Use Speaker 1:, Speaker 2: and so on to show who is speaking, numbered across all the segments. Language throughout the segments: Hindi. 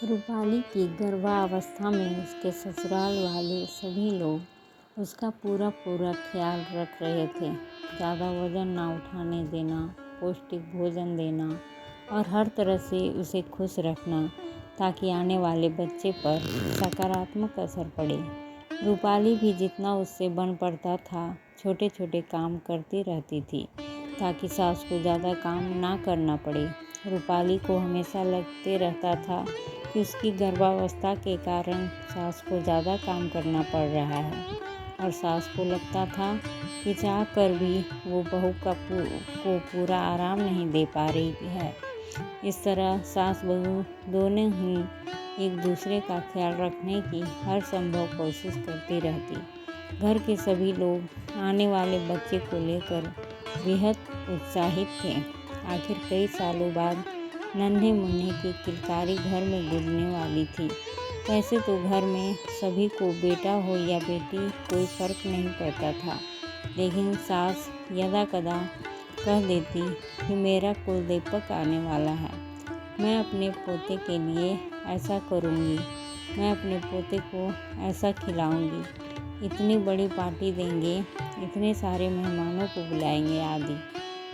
Speaker 1: रूपाली की गर्भावस्था में उसके ससुराल वाले सभी लोग उसका पूरा ख्याल रख रहे थे। ज़्यादा वजन ना उठाने देना, पौष्टिक भोजन देना और हर तरह से उसे खुश रखना ताकि आने वाले बच्चे पर सकारात्मक असर पड़े। रूपाली भी जितना उससे बन पड़ता था छोटे छोटे काम करती रहती थी ताकि सास को ज़्यादा काम ना करना पड़े। रूपाली को हमेशा लगते रहता था कि उसकी गर्भावस्था के कारण सास को ज़्यादा काम करना पड़ रहा है और सास को लगता था कि चाह कर भी वो बहू को पूरा आराम नहीं दे पा रही है। इस तरह सास बहू दोनों ही एक दूसरे का ख्याल रखने की हर संभव कोशिश करती रहती। घर के सभी लोग आने वाले बच्चे को लेकर बेहद उत्साहित थे। आखिर कई सालों बाद नन्हे मुन्ने की किलकारी घर में गुजरने वाली थी। वैसे तो घर में सभी को बेटा हो या बेटी कोई फर्क नहीं पड़ता था, लेकिन सास यदा कदा कह देती कि मेरा कुलदेवक आने वाला है, मैं अपने पोते के लिए ऐसा करूँगी, मैं अपने पोते को ऐसा खिलाऊँगी, इतनी बड़ी पार्टी देंगे, इतने सारे मेहमानों को बुलाएंगे आदि।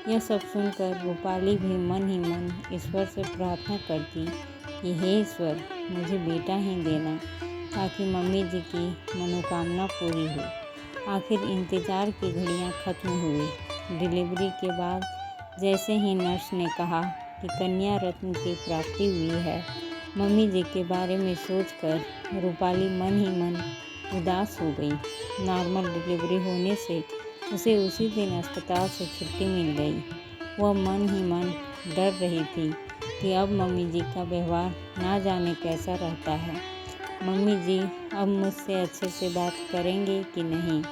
Speaker 1: यह सब सुनकर रूपाली भी मन ही मन ईश्वर से प्रार्थना करती कि हे ईश्वर, मुझे बेटा ही देना ताकि मम्मी जी की मनोकामना पूरी हो। आखिर इंतज़ार की घड़ियां खत्म हुई। डिलीवरी के बाद जैसे ही नर्स ने कहा कि कन्या रत्न की प्राप्ति हुई है, मम्मी जी के बारे में सोचकर रूपाली मन ही मन उदास हो गई। नॉर्मल डिलीवरी होने से उसे उसी दिन अस्पताल से छुट्टी मिल गई। वह मन ही मन डर रही थी कि अब मम्मी जी का व्यवहार ना जाने कैसा रहता है। मम्मी जी अब मुझसे अच्छे से बात करेंगे कि नहीं,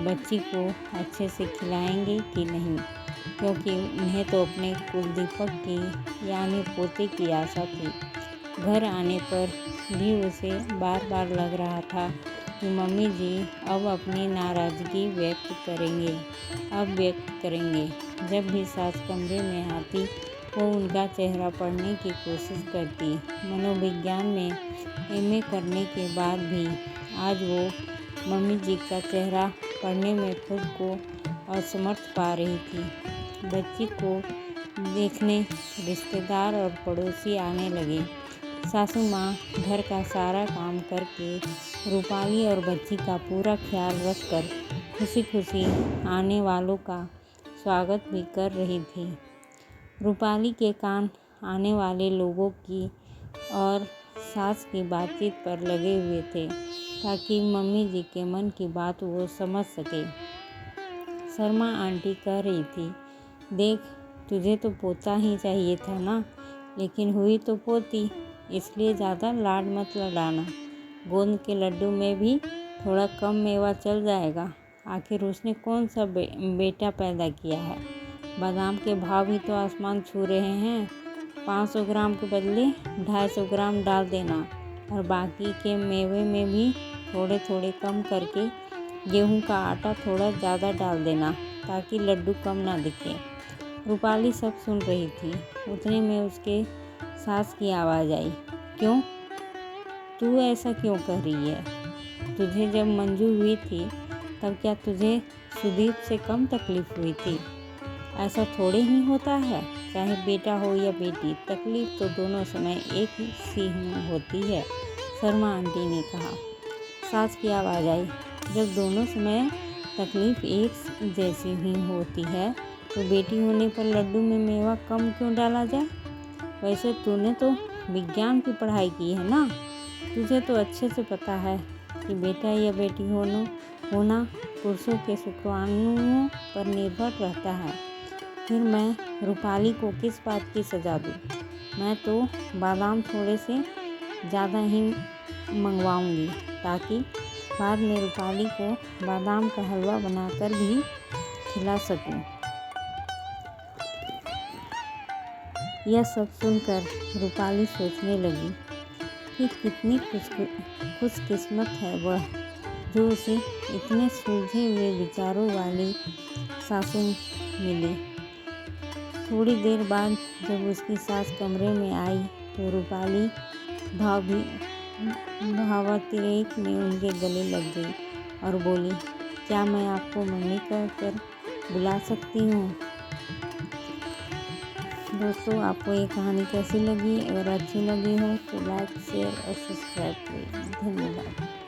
Speaker 1: बच्ची को अच्छे से खिलाएंगे कि नहीं, क्योंकि उन्हें तो अपने कुलदीपक की यानी पोते की आशा थी। घर आने पर भी उसे बार बार लग रहा था कि मम्मी जी अब अपनी नाराज़गी व्यक्त करेंगे। जब भी सास कमरे में आती वो उनका चेहरा पढ़ने की कोशिश करती। मनोविज्ञान में एमए करने के बाद भी आज वो मम्मी जी का चेहरा पढ़ने में खुद को असमर्थ पा रही थी। बच्ची को देखने रिश्तेदार और पड़ोसी आने लगे। सासू माँ घर का सारा काम करके रूपाली और बच्ची का पूरा ख्याल रखकर खुशी खुशी आने वालों का स्वागत भी कर रही थी। रूपाली के कान आने वाले लोगों की और सास की बातचीत पर लगे हुए थे ताकि मम्मी जी के मन की बात वो समझ सके। शर्मा आंटी कह रही थी, देख, तुझे तो पोता ही चाहिए था ना, लेकिन हुई तो पोती, इसलिए ज़्यादा लाड मत लडाना। गोंद के लड्डू में भी थोड़ा कम मेवा चल जाएगा। आखिर उसने कौन सा बेटा पैदा किया है। बादाम के भाव भी तो आसमान छू रहे हैं। 500 ग्राम के बदले 250 ग्राम डाल देना और बाकी के मेवे में भी थोड़े थोड़े कम करके गेहूं का आटा थोड़ा ज़्यादा डाल देना ताकि लड्डू कम ना दिखे। रूपाली सब सुन रही थी। उतने में उसके सास की आवाज़ आई, क्यों, तू ऐसा क्यों कर रही है? तुझे जब मंजू हुई थी तब क्या तुझे सुदीप से कम तकलीफ हुई थी? ऐसा थोड़े ही होता है, चाहे बेटा हो या बेटी, तकलीफ तो दोनों समय एक ही सी होती है, शर्मा आंटी ने कहा। सास की आवाज़ आई, जब दोनों समय तकलीफ एक जैसी ही होती है तो बेटी होने पर लड्डू में मेवा कम क्यों डाला जाए? वैसे तूने तो विज्ञान की पढ़ाई की है ना, तुझे तो अच्छे से पता है कि बेटा या बेटी होना पुरुषों के शुक्राणुओं पर निर्भर रहता है। फिर मैं रूपाली को किस बात की सज़ा दूँ? मैं तो बादाम थोड़े से ज़्यादा ही मंगवाऊंगी ताकि बाद में रूपाली को बादाम का हलवा बनाकर भी खिला सकूं। यह सब सुनकर रूपाली सोचने लगी कि कितनी खुशकिस्मत है वह, जो उसे इतने सुलझे हुए विचारों वाली सासू मिली। थोड़ी देर बाद जब उसकी सास कमरे में आई तो रूपाली भाभी भावातिरेक में उनके गले लग गई और बोली, क्या मैं आपको मम्मी कहकर बुला सकती हूँ? दोस्तों, आपको ये कहानी कैसी लगी? अगर अच्छी लगी हो तो लाइक, शेयर और सब्सक्राइब करिए। धन्यवाद।